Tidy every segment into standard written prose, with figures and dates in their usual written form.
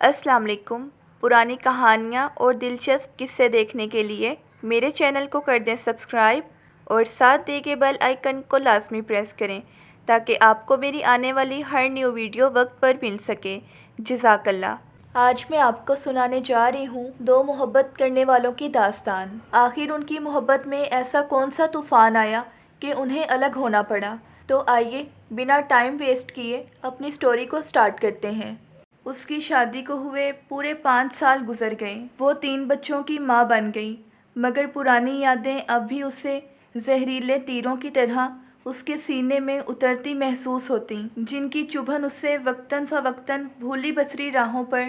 السلام علیکم۔ پرانی کہانیاں اور دلچسپ قصے دیکھنے کے لیے میرے چینل کو کر دیں سبسکرائب اور ساتھ دیے گئے بیل آئیکن کو لازمی پریس کریں تاکہ آپ کو میری آنے والی ہر نیو ویڈیو وقت پر مل سکے۔ جزاک اللہ۔ آج میں آپ کو سنانے جا رہی ہوں دو محبت کرنے والوں کی داستان۔ آخر ان کی محبت میں ایسا کون سا طوفان آیا کہ انہیں الگ ہونا پڑا؟ تو آئیے بنا ٹائم ویسٹ کیے اپنی سٹوری کو سٹارٹ کرتے ہیں۔ اس کی شادی کو ہوئے پورے 5 سال گزر گئے۔ وہ 3 بچوں کی ماں بن گئی، مگر پرانی یادیں اب بھی اسے زہریلے تیروں کی طرح اس کے سینے میں اترتی محسوس ہوتیں، جن کی چبھن اسے وقتاً فوقتاً بھولی بسری راہوں پر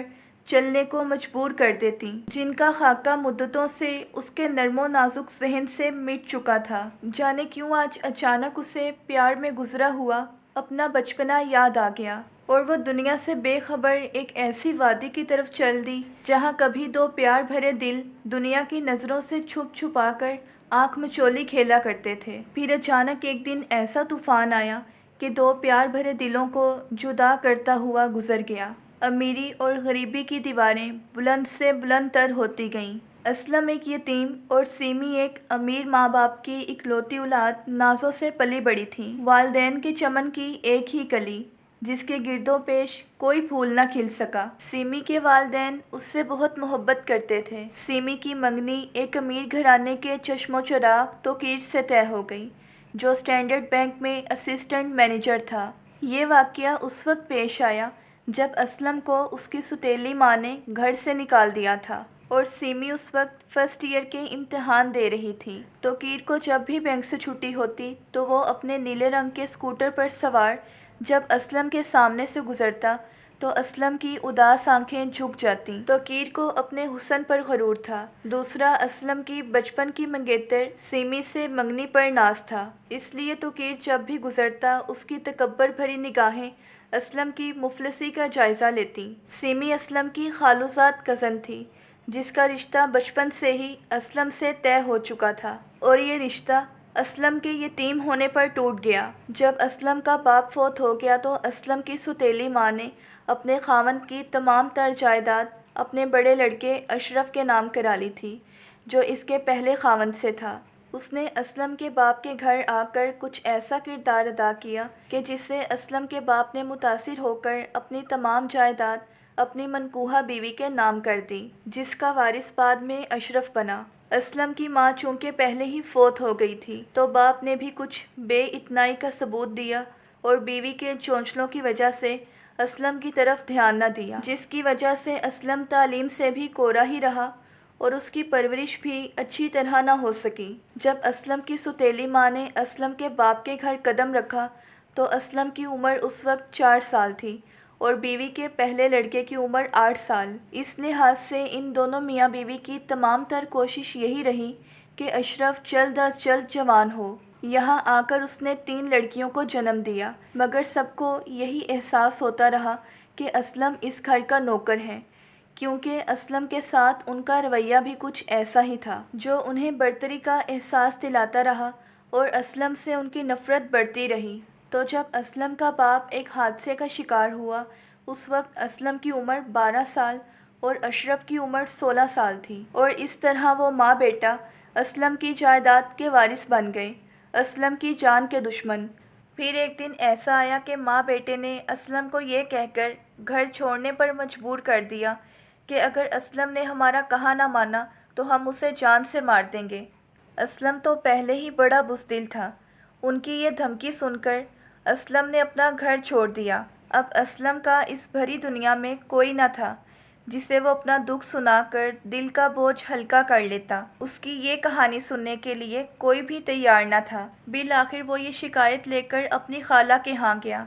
چلنے کو مجبور کر دیتی، جن کا خاکہ مدتوں سے اس کے نرم و نازک ذہن سے مٹ چکا تھا۔ جانے کیوں آج اچانک اسے پیار میں گزرا ہوا اپنا بچپنا یاد آ گیا، اور وہ دنیا سے بے خبر ایک ایسی وادی کی طرف چل دی جہاں کبھی 2 پیار بھرے دل دنیا کی نظروں سے چھپ چھپا کر آنکھ مچولی کھیلا کرتے تھے۔ پھر اچانک ایک دن ایسا طوفان آیا کہ 2 پیار بھرے دلوں کو جدا کرتا ہوا گزر گیا۔ امیری اور غریبی کی دیواریں بلند سے بلند تر ہوتی گئیں۔ اسلم ایک یتیم اور سیمی ایک امیر ماں باپ کی اکلوتی اولاد نازوں سے پلی بڑھی تھی۔ والدین کے چمن کی ایک ہی کلی جس کے گرد و پیش کوئی پھول نہ کھل سکا۔ سیمی کے والدین اس سے بہت محبت کرتے تھے۔ سیمی کی منگنی ایک امیر گھرانے کے چشم و چراغ توقیر سے طے ہو گئی، جو اسٹینڈرڈ بینک میں اسسٹنٹ مینیجر تھا۔ یہ واقعہ اس وقت پیش آیا جب اسلم کو اس کی سوتیلی ماں نے گھر سے نکال دیا تھا اور سیمی اس وقت فرسٹ ایئر کے امتحان دے رہی تھی۔ توقیر کو جب بھی بینک سے چھٹی ہوتی تو وہ اپنے نیلے رنگ کے اسکوٹر پر سوار جب اسلم کے سامنے سے گزرتا تو اسلم کی اداس آنکھیں جھک جاتیں۔ توقیر کو اپنے حسن پر غرور تھا، دوسرا اسلم کی بچپن کی منگیتر سیمی سے منگنی پر ناز تھا، اس لیے توقیر جب بھی گزرتا اس کی تکبر بھری نگاہیں اسلم کی مفلسی کا جائزہ لیتیں۔ سیمی اسلم کی خالوزاد کزن تھی، جس کا رشتہ بچپن سے ہی اسلم سے طے ہو چکا تھا، اور یہ رشتہ اسلم کے یتیم ہونے پر ٹوٹ گیا۔ جب اسلم کا باپ فوت ہو گیا تو اسلم کی سوتیلی ماں نے اپنے خاوند کی تمام تر جائیداد اپنے بڑے لڑکے اشرف کے نام کرا لی تھی، جو اس کے پہلے خاوند سے تھا۔ اس نے اسلم کے باپ کے گھر آ کر کچھ ایسا کردار ادا کیا کہ جس سے اسلم کے باپ نے متاثر ہو کر اپنی تمام جائیداد اپنی منکوحہ بیوی کے نام کر دی، جس کا وارث بعد میں اشرف بنا۔ اسلم کی ماں چونکہ پہلے ہی فوت ہو گئی تھی تو باپ نے بھی کچھ بے اتنائی کا ثبوت دیا اور بیوی کے چونچلوں کی وجہ سے اسلم کی طرف دھیان نہ دیا، جس کی وجہ سے اسلم تعلیم سے بھی کورا ہی رہا اور اس کی پرورش بھی اچھی طرح نہ ہو سکی۔ جب اسلم کی سوتیلی ماں نے اسلم کے باپ کے گھر قدم رکھا تو اسلم کی عمر اس وقت 4 سال تھی اور بیوی کے پہلے لڑکے کی عمر 8 سال۔ اس لحاظ سے ان دونوں میاں بیوی کی تمام تر کوشش یہی رہی کہ اشرف جلد از جلد جوان ہو۔ یہاں آ کر اس نے 3 لڑکیوں کو جنم دیا، مگر سب کو یہی احساس ہوتا رہا کہ اسلم اس گھر کا نوکر ہے، کیونکہ اسلم کے ساتھ ان کا رویہ بھی کچھ ایسا ہی تھا جو انہیں برتری کا احساس دلاتا رہا اور اسلم سے ان کی نفرت بڑھتی رہی۔ تو جب اسلم کا باپ ایک حادثے کا شکار ہوا، اس وقت اسلم کی عمر 12 سال اور اشرف کی عمر 16 سال تھی، اور اس طرح وہ ماں بیٹا اسلم کی جائیداد کے وارث بن گئے، اسلم کی جان کے دشمن۔ پھر ایک دن ایسا آیا کہ ماں بیٹے نے اسلم کو یہ کہہ کر گھر چھوڑنے پر مجبور کر دیا کہ اگر اسلم نے ہمارا کہا نہ مانا تو ہم اسے جان سے مار دیں گے۔ اسلم تو پہلے ہی بڑا بزدل تھا، ان کی یہ دھمکی سن کر اسلم نے اپنا گھر چھوڑ دیا۔ اب اسلم کا اس بھری دنیا میں کوئی نہ تھا جسے وہ اپنا دکھ سنا کر دل کا بوجھ ہلکا کر لیتا۔ اس کی یہ کہانی سننے کے لیے کوئی بھی تیار نہ تھا۔ بالآخر وہ یہ شکایت لے کر اپنی خالہ کے ہاں گیا،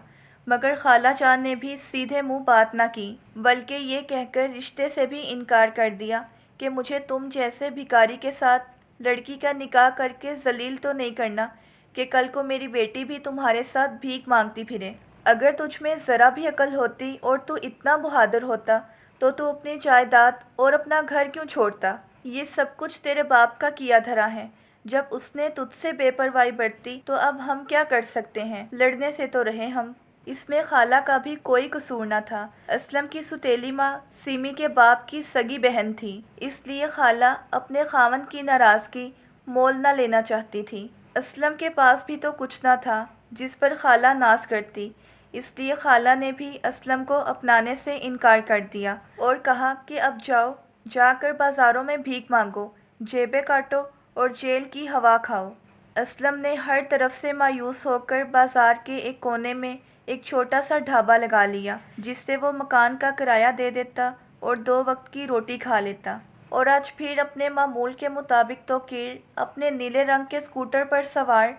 مگر خالہ جان نے بھی سیدھے منہ بات نہ کی، بلکہ یہ کہہ کر رشتے سے بھی انکار کر دیا کہ مجھے تم جیسے بھکاری کے ساتھ لڑکی کا نکاح کر کے ذلیل تو نہیں کرنا کہ کل کو میری بیٹی بھی تمہارے ساتھ بھیک مانگتی پھرے۔ اگر تجھ میں ذرا بھی عقل ہوتی اور تو اتنا بہادر ہوتا تو اپنی جائیداد اور اپنا گھر کیوں چھوڑتا؟ یہ سب کچھ تیرے باپ کا کیا دھرا ہے۔ جب اس نے تجھ سے بے پرواہی برتی تو اب ہم کیا کر سکتے ہیں؟ لڑنے سے تو رہے ہم۔ اس میں خالہ کا بھی کوئی قصور نہ تھا۔ اسلم کی سوتیلی ماں سیمی کے باپ کی سگی بہن تھی، اس لیے خالہ اپنے خاوند کی ناراضگی مول نہ لینا چاہتی تھی۔ اسلم کے پاس بھی تو کچھ نہ تھا جس پر خالہ ناز کرتی، اس لیے خالہ نے بھی اسلم کو اپنانے سے انکار کر دیا اور کہا کہ اب جاؤ، جا کر بازاروں میں بھیک مانگو، جیبیں کاٹو اور جیل کی ہوا کھاؤ۔ اسلم نے ہر طرف سے مایوس ہو کر بازار کے ایک کونے میں ایک چھوٹا سا ڈھابہ لگا لیا، جس سے وہ مکان کا کرایہ دے دیتا اور 2 وقت کی روٹی کھا لیتا۔ اور آج پھر اپنے معمول کے مطابق توقیر اپنے نیلے رنگ کے اسکوٹر پر سوار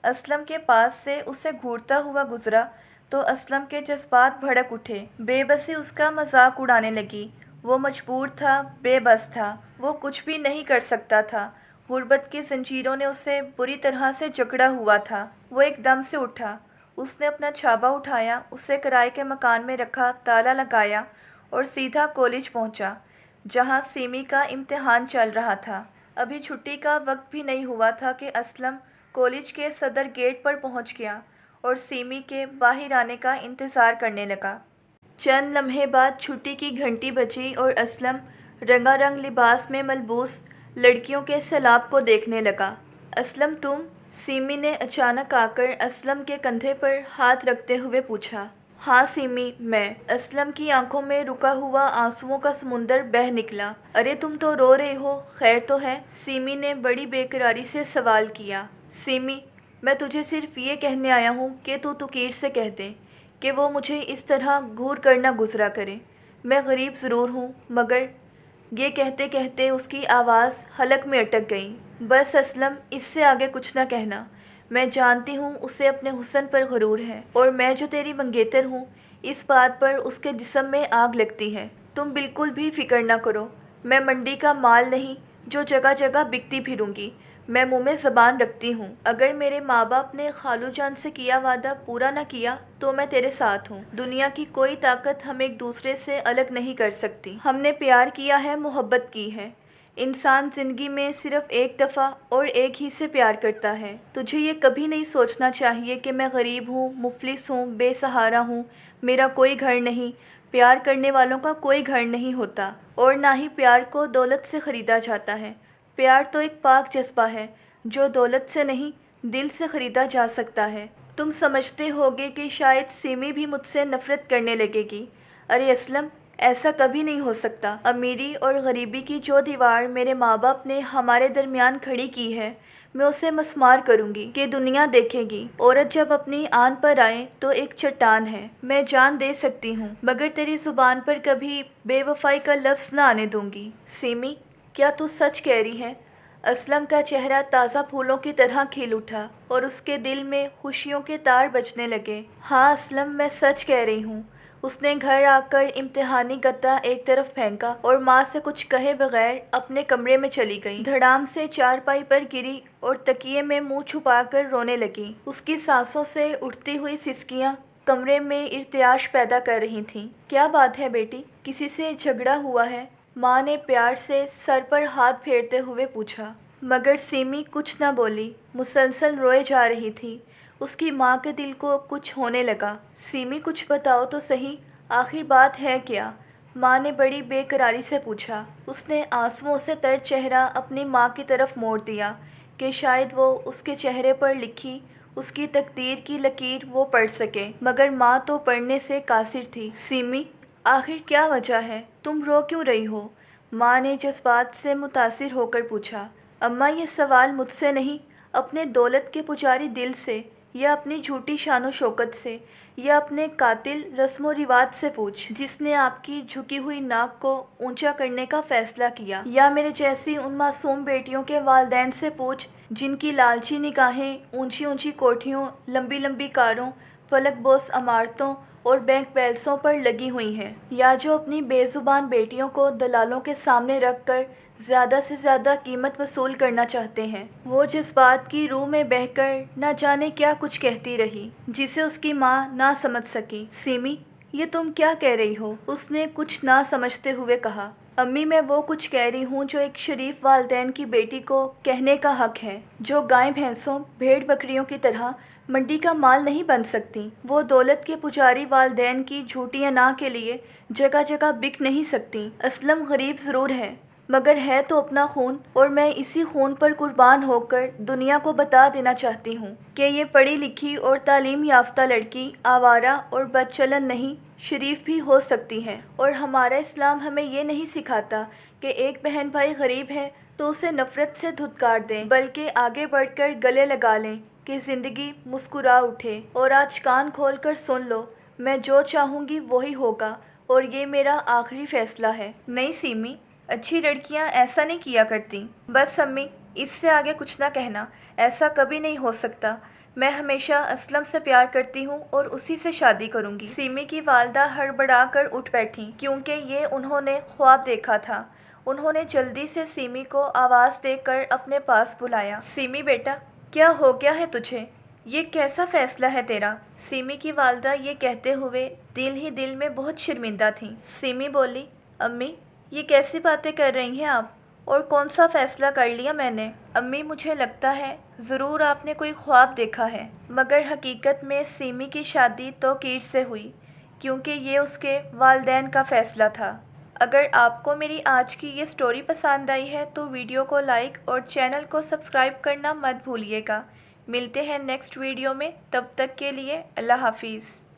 اسلم کے پاس سے اسے گھورتا ہوا گزرا تو اسلم کے جذبات بھڑک اٹھے۔ بے بسی اس کا مذاق اڑانے لگی۔ وہ مجبور تھا، بے بس تھا، وہ کچھ بھی نہیں کر سکتا تھا۔ غربت کی زنجیروں نے اسے بری طرح سے جکڑا ہوا تھا۔ وہ ایک دم سے اٹھا، اس نے اپنا چھابا اٹھایا، اسے کرائے کے مکان میں رکھا، تالا لگایا اور سیدھا کالج پہنچا، جہاں سیمی کا امتحان چل رہا تھا۔ ابھی چھٹی کا وقت بھی نہیں ہوا تھا کہ اسلم کالج کے صدر گیٹ پر پہنچ گیا اور سیمی کے باہر آنے کا انتظار کرنے لگا۔ چند لمحے بعد چھٹی کی گھنٹی بجی اور اسلم رنگا رنگ لباس میں ملبوس لڑکیوں کے سیلاب کو دیکھنے لگا۔ اسلم تم؟ سیمی نے اچانک آ کر اسلم کے کندھے پر ہاتھ رکھتے ہوئے پوچھا۔ ہاں سیمی، میں۔ اسلم کی آنکھوں میں رکا ہوا آنسوؤں کا سمندر بہہ نکلا۔ ارے تم تو رو رہی ہو، خیر تو ہے؟ سیمی نے بڑی بے قراری سے سوال کیا۔ سیمی، میں تجھے صرف یہ کہنے آیا ہوں کہ تو توقیر سے کہہ دے کہ وہ مجھے اس طرح گھور کر نہ گزرا کرے۔ میں غریب ضرور ہوں مگر… یہ کہتے کہتے اس کی آواز حلق میں اٹک گئی۔ بس اسلم، اس سے آگے کچھ نہ کہنا۔ میں جانتی ہوں اسے اپنے حسن پر غرور ہے اور میں جو تیری منگیتر ہوں اس بات پر اس کے جسم میں آگ لگتی ہے۔ تم بالکل بھی فکر نہ کرو، میں منڈی کا مال نہیں جو جگہ جگہ بکتی پھروں گی۔ میں منہ میں زبان رکھتی ہوں، اگر میرے ماں باپ نے خالو جان سے کیا وعدہ پورا نہ کیا تو میں تیرے ساتھ ہوں۔ دنیا کی کوئی طاقت ہم ایک دوسرے سے الگ نہیں کر سکتی۔ ہم نے پیار کیا ہے، محبت کی ہے۔ انسان زندگی میں صرف ایک دفعہ اور ایک ہی سے پیار کرتا ہے۔ تجھے یہ کبھی نہیں سوچنا چاہیے کہ میں غریب ہوں، مفلس ہوں، بے سہارا ہوں، میرا کوئی گھر نہیں۔ پیار کرنے والوں کا کوئی گھر نہیں ہوتا اور نہ ہی پیار کو دولت سے خریدا جاتا ہے۔ پیار تو ایک پاک جذبہ ہے جو دولت سے نہیں، دل سے خریدا جا سکتا ہے۔ تم سمجھتے ہوگے کہ شاید سیمی بھی مجھ سے نفرت کرنے لگے گی۔ ارے اسلم، ایسا کبھی نہیں ہو سکتا۔ امیری اور غریبی کی جو دیوار میرے ماں باپ نے ہمارے درمیان کھڑی کی ہے، میں اسے مسمار کروں گی کہ دنیا دیکھے گی۔ عورت جب اپنی آن پر آئے تو ایک چٹان ہے۔ میں جان دے سکتی ہوں مگر تیری زبان پر کبھی بے وفائی کا لفظ نہ آنے دوں گی۔ سیمی، کیا تو سچ کہہ رہی ہے؟ اسلم کا چہرہ تازہ پھولوں کی طرح کھل اٹھا اور اس کے دل میں خوشیوں کے تار بجنے لگے۔ ہاں اسلم، میں سچ کہہ رہی ہوں۔ اس نے گھر آ کر امتحانی گدا ایک طرف پھینکا اور ماں سے کچھ کہے بغیر اپنے کمرے میں چلی گئی۔ دھڑام سے چارپائی پر گری اور تکیے میں منہ چھپا کر رونے لگی۔ اس کی سانسوں سے اٹھتی ہوئی سسکیاں کمرے میں ارتعاش پیدا کر رہی تھیں۔ کیا بات ہے بیٹی، کسی سے جھگڑا ہوا ہے؟ ماں نے پیار سے سر پر ہاتھ پھیرتے ہوئے پوچھا۔ مگر سیمی کچھ نہ بولی، مسلسل روئے جا رہی تھی۔ اس کی ماں کے دل کو کچھ ہونے لگا۔ سیمی، کچھ بتاؤ تو صحیح، آخر بات ہے کیا؟ ماں نے بڑی بے قراری سے پوچھا۔ اس نے آنسوؤں سے تر چہرہ اپنی ماں کی طرف موڑ دیا کہ شاید وہ اس کے چہرے پر لکھی اس کی تقدیر کی لکیر وہ پڑھ سکے، مگر ماں تو پڑھنے سے قاصر تھی۔ سیمی، آخر کیا وجہ ہے؟ تم رو کیوں رہی ہو؟ ماں نے جذبات سے متاثر ہو کر پوچھا۔ اماں، یہ سوال مجھ سے نہیں، اپنے دولت کے پجاری دل سے، یا اپنی جھوٹی شان و شوکت سے، یا اپنے قاتل رسم و رواج سے پوچھ جس نے آپ کی جھکی ہوئی ناک کو اونچا کرنے کا فیصلہ کیا، یا میرے جیسی ان معصوم بیٹیوں کے والدین سے پوچھ جن کی لالچی نگاہیں اونچی اونچی کوٹھیوں، لمبی لمبی کاروں، فلک بوس عمارتوں اور بینک بیلنسوں پر لگی ہوئی ہیں، یا جو اپنی بے زبان بیٹیوں کو دلالوں کے سامنے رکھ کر زیادہ سے زیادہ قیمت وصول کرنا چاہتے ہیں۔ وہ جذبات کی روح میں بہہ کر نہ جانے کیا کچھ کہتی رہی جسے اس کی ماں نہ سمجھ سکی۔ سیمی، یہ تم کیا کہہ رہی ہو؟ اس نے کچھ نہ سمجھتے ہوئے کہا۔ امی، میں وہ کچھ کہہ رہی ہوں جو ایک شریف والدین کی بیٹی کو کہنے کا حق ہے، جو گائے بھینسوں، بھیڑ بکریوں کی طرح منڈی کا مال نہیں بن سکتی۔ وہ دولت کے پجاری والدین کی جھوٹی انا کے لیے جگہ جگہ بک نہیں سکتی۔ اسلم غریب ضرور ہے مگر ہے تو اپنا خون، اور میں اسی خون پر قربان ہو کر دنیا کو بتا دینا چاہتی ہوں کہ یہ پڑھی لکھی اور تعلیم یافتہ لڑکی آوارہ اور بد چلن نہیں، شریف بھی ہو سکتی ہے۔ اور ہمارا اسلام ہمیں یہ نہیں سکھاتا کہ ایک بہن بھائی غریب ہے تو اسے نفرت سے دھتکار دیں، بلکہ آگے بڑھ کر گلے لگا لیں کہ زندگی مسکرا اٹھے۔ اور آج کان کھول کر سن لو، میں جو چاہوں گی وہی ہوگا، اور یہ میرا آخری فیصلہ ہے۔ نہیں سیمی، اچھی لڑکیاں ایسا نہیں کیا کرتی۔ بس امی، اس سے آگے کچھ نہ کہنا، ایسا کبھی نہیں ہو سکتا۔ میں ہمیشہ اسلم سے پیار کرتی ہوں اور اسی سے شادی کروں گی۔ سیمی کی والدہ ہڑبڑا کر اٹھ بیٹھیں کیونکہ یہ انہوں نے خواب دیکھا تھا۔ انہوں نے جلدی سے سیمی کو آواز دے کر اپنے پاس بلایا۔ سیمی بیٹا، کیا ہو گیا ہے تجھے؟ یہ کیسا فیصلہ ہے تیرا؟ سیمی کی والدہ یہ کہتے ہوئے دل ہی دل میں بہت شرمندہ تھیں۔ سیمی بولی، امی یہ کیسی باتیں کر رہی ہیں آپ؟ اور کون سا فیصلہ کر لیا میں نے؟ امی مجھے لگتا ہے ضرور آپ نے کوئی خواب دیکھا ہے، مگر حقیقت میں سیمی کی شادی توقیر سے ہوئی کیونکہ یہ اس کے والدین کا فیصلہ تھا۔ اگر آپ کو میری آج کی یہ سٹوری پسند آئی ہے تو ویڈیو کو لائک اور چینل کو سبسکرائب کرنا مت بھولیے گا۔ ملتے ہیں نیکسٹ ویڈیو میں، تب تک کے لیے اللہ حافظ۔